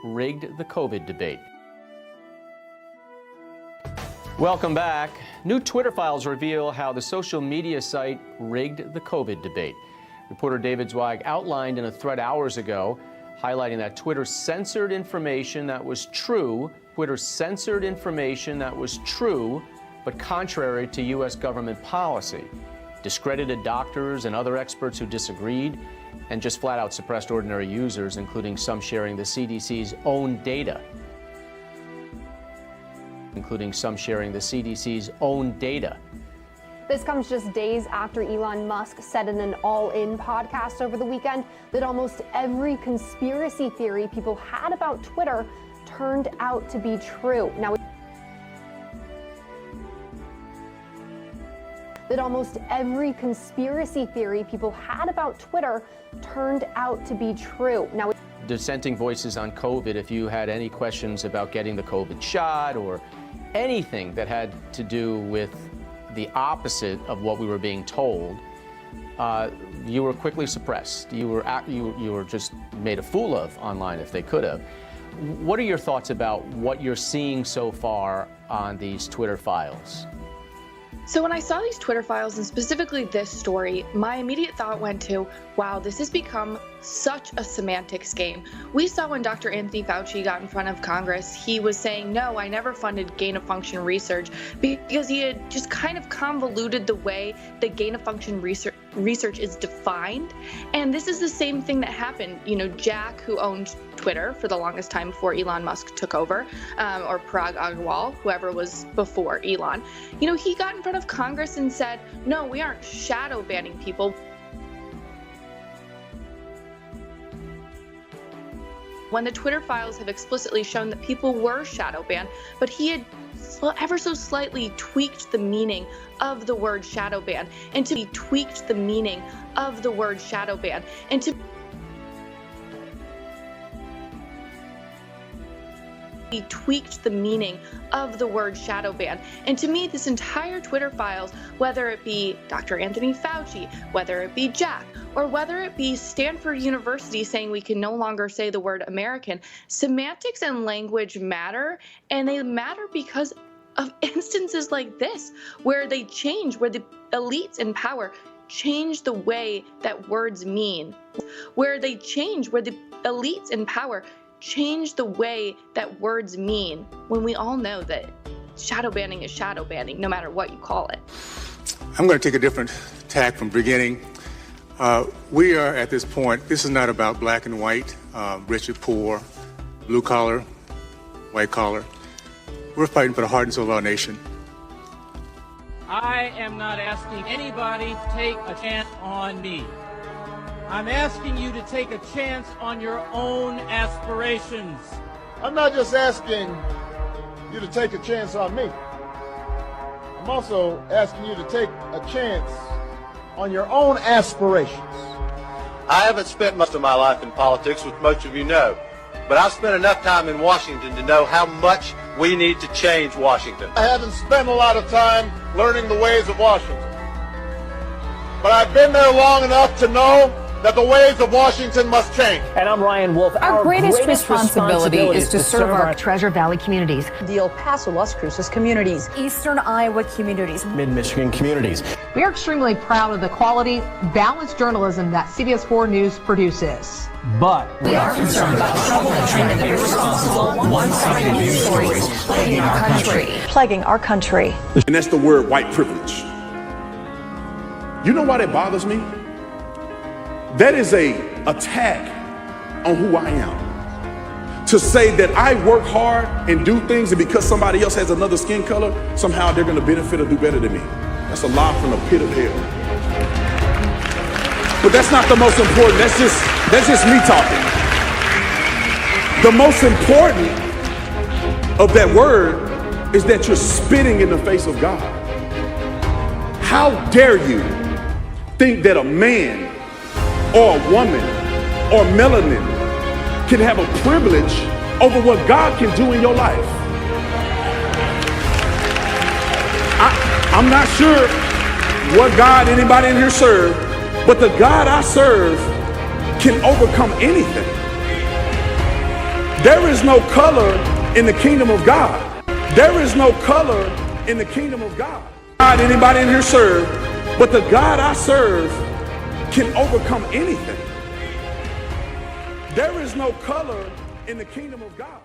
rigged the COVID debate. Welcome back. New Twitter files reveal how the social media site rigged the COVID debate. Reporter David Zweig outlined in a thread hours ago, highlighting that Twitter censored information that was true. Twitter censored information that was true, but contrary to U.S. government policy, discredited doctors and other experts who disagreed, and just flat out suppressed ordinary users, including some sharing the CDC's own data. This comes just days after Elon Musk said in an All-In podcast over the weekend that almost every conspiracy theory people had about Twitter turned out to be true. Now, that almost every conspiracy theory people had about Twitter turned out to be true. Now, Dissenting voices on COVID, if you had any questions about getting the COVID shot or anything that had to do with the opposite of what we were being told, you were quickly suppressed. You were just made a fool of online if they could have. What are your thoughts about what you're seeing so far on these Twitter files? So when I saw these Twitter files, and specifically this story, my immediate thought went to, wow, this has become such a semantics game. We saw when Dr. Anthony Fauci got in front of Congress, he was saying, no, I never funded gain-of-function research, because he had just kind of convoluted the way that gain-of-function research is defined. And this is the same thing that happened. You know, Jack, who owned Twitter for the longest time before Elon Musk took over, or Parag Agrawal, whoever was before Elon, you know, he got in front of Congress and said, no, we aren't shadow banning people. When the Twitter files have explicitly shown that people were shadow banned, but he had ever so slightly tweaked the meaning of the word shadow ban, and to be tweaked the meaning of the word shadow ban, and to be tweaked the meaning of the word shadow ban. And to me, this entire Twitter files, whether it be Dr. Anthony Fauci, whether it be Jack, or whether it be Stanford University saying we can no longer say the word American, semantics and language matter, and they matter because of instances like this, where they change, where the elites in power change the way that words mean, where the elites in power change the way that words mean, when we all know that shadow banning is shadow banning, no matter what you call it. I'm going to take a different tack from beginning. We are at this point, this is not about black and white, rich or poor, blue collar, white collar. We're fighting for the heart and soul of our nation. I am not asking anybody to take a chance on me. I'm asking you to take a chance on your own aspirations. I'm not just asking you to take a chance on me. I'm also asking you to take a chance on your own aspirations. I haven't spent much of my life in politics, which most of you know, but I've spent enough time in Washington to know how much we need to change Washington. I haven't spent a lot of time learning the ways of Washington, but I've been there long enough to know that the ways of Washington must change. And I'm Ryan Wolf. Our greatest responsibility is to serve our Treasure Valley communities, the El Paso, Las Cruces communities, Eastern Iowa communities, Mid-Michigan communities. We are extremely proud of the quality, balanced journalism that CBS 4 News produces. But we are concerned about troubling and irresponsible, one-sided news stories plaguing our country. And that's the word white privilege. You know why that bothers me? That is a attack on who I am. To say that I work hard and do things, and because somebody else has another skin color, somehow they're going to benefit or do better than me. That's a lie from the pit of hell. But that's not the most important. That's just me talking. The most important of that word is that you're spitting in the face of God. How dare you think that a man or a woman or melanin can have a privilege over what God can do in your life? I'm not sure what God anybody in here serve, but the God I serve can overcome anything. There is no color in the kingdom of God. There is no color in the kingdom of God. God, anybody in here serve, but the God I serve can overcome anything. There is no color in the kingdom of God.